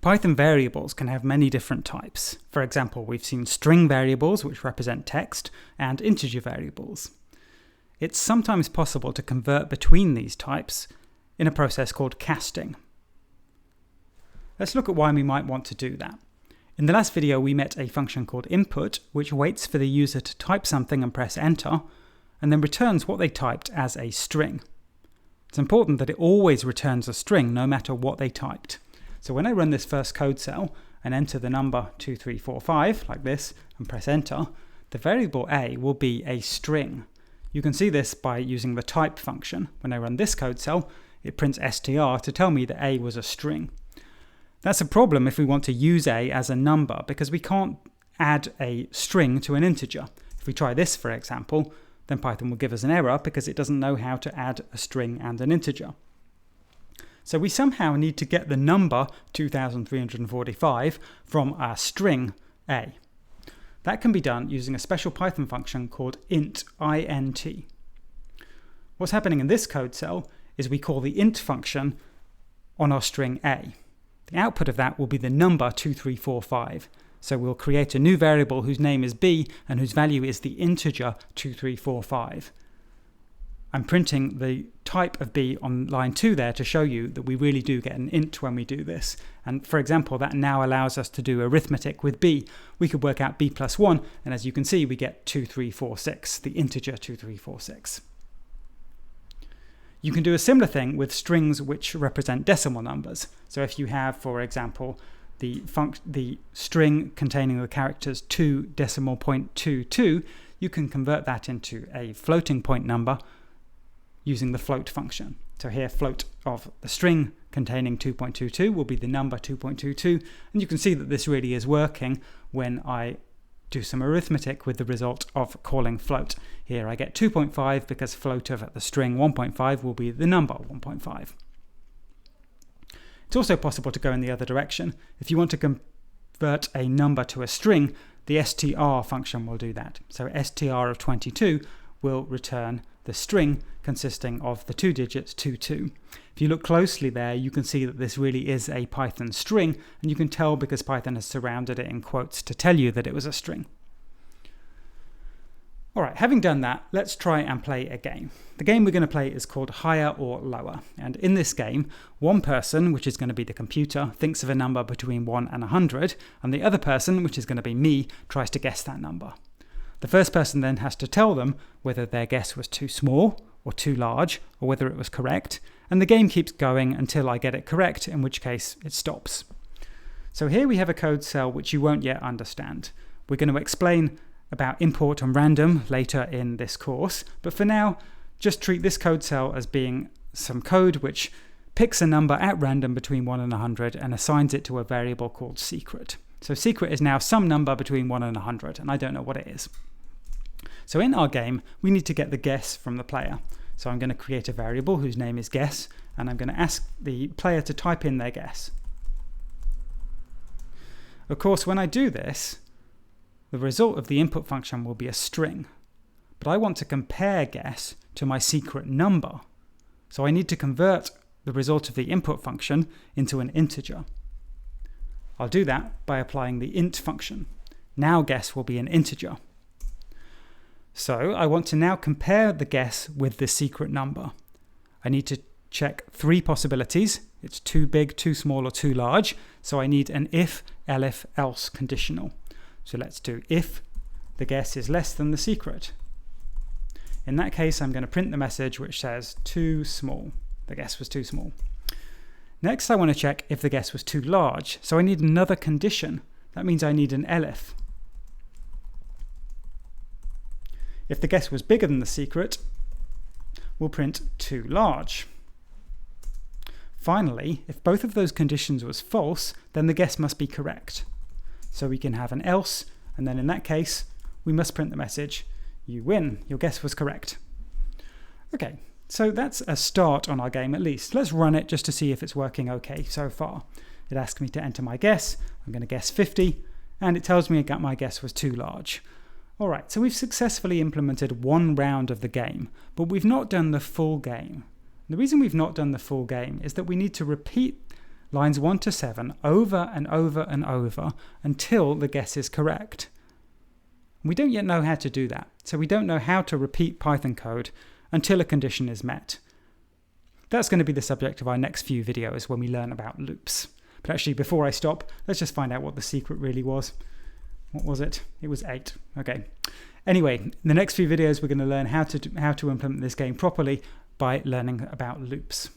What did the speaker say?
Python variables can have many different types. For example, we've seen string variables, which represent text, and integer variables. It's sometimes possible to convert between these types in a process called casting. Let's look at why we might want to do that. In the last video, we met a function called input, which waits for the user to type something and press enter, and then returns what they typed as a string. It's important that it always returns a string no matter what they typed. So when I run this first code cell and enter the number 2345 like this and press enter, the variable a will be a string. You can see this by using the type function. When I run this code cell, it prints str to tell me that a was a string. That's a problem if we want to use a as a number, because we can't add a string to an integer. If we try this, for example, then Python will give us an error because it doesn't know how to add a string and an integer. So we somehow need to get the number 2345 from our string a. That can be done using a special Python function called int. What's happening in this code cell is we call the int function on our string a. The output of that will be the number 2345. So we'll create a new variable whose name is b and whose value is the integer 2345. I'm printing the type of b on line 2 there to show you that we really do get an int when we do this. And for example, that now allows us to do arithmetic with b. We could work out b plus 1, and as you can see, we get 2346, the integer 2346. You can do a similar thing with strings which represent decimal numbers. So if you have, for example, the string containing the characters 2.22, you can convert that into a floating point number using the float function. So here, float of the string containing 2.22 will be the number 2.22, and you can see that this really is working when I do some arithmetic with the result of calling float. Here I get 2.5 because float of the string 1.5 will be the number 1.5. It's also possible to go in the other direction. If you want to convert a number to a string, the str function will do that. So str of 22 will return the string consisting of the two digits 22. If you look closely there, you can see that this really is a Python string, and you can tell because Python has surrounded it in quotes to tell you that it was a string. All right, having done that, let's try and play a game. The game we're going to play is called Higher or Lower. And in this game, one person, which is going to be the computer, thinks of a number between 1 and 100, and the other person, which is going to be me, tries to guess that number. The first person then has to tell them whether their guess was too small or too large, or whether it was correct, and the game keeps going until I get it correct, in which case it stops. So here we have a code cell which you won't yet understand. We're going to explain about import and random later in this course, but for now, just treat this code cell as being some code which picks a number at random between 1 and 100 and assigns it to a variable called secret. So secret is now some number between 1 and 100, and I don't know what it is. So in our game, we need to get the guess from the player. So I'm going to create a variable whose name is guess, and I'm going to ask the player to type in their guess. Of course, when I do this, the result of the input function will be a string. But I want to compare guess to my secret number. So I need to convert the result of the input function into an integer. I'll do that by applying the int function. Now guess will be an integer. So I want to now compare the guess with the secret number. I need to check 3 possibilities. It's too big, too small, or too large. So I need an if, elif, else conditional. So let's do if the guess is less than the secret. In that case, I'm going to print the message which says too small. The guess was too small. Next, I want to check if the guess was too large. So I need another condition. That means I need an elif. If the guess was bigger than the secret, we'll print too large. Finally, if both of those conditions was false, then the guess must be correct. So we can have an else, and then in that case, we must print the message, you win, your guess was correct. Okay, so that's a start on our game at least. Let's run it just to see if it's working okay so far. It asks me to enter my guess. I'm going to guess 50, and it tells me my guess was too large. All right, so we've successfully implemented one round of the game, but we've not done the full game. The reason we've not done the full game is that we need to repeat lines 1 to 7 over and over and over until the guess is correct. We don't yet know how to do that, so we don't know how to repeat Python code until a condition is met. That's going to be the subject of our next few videos when we learn about loops. But actually, before I stop, let's just find out what the secret really was. What was it? It was 8. Okay. Anyway, in the next few videos, we're going to learn how to implement this game properly by learning about loops.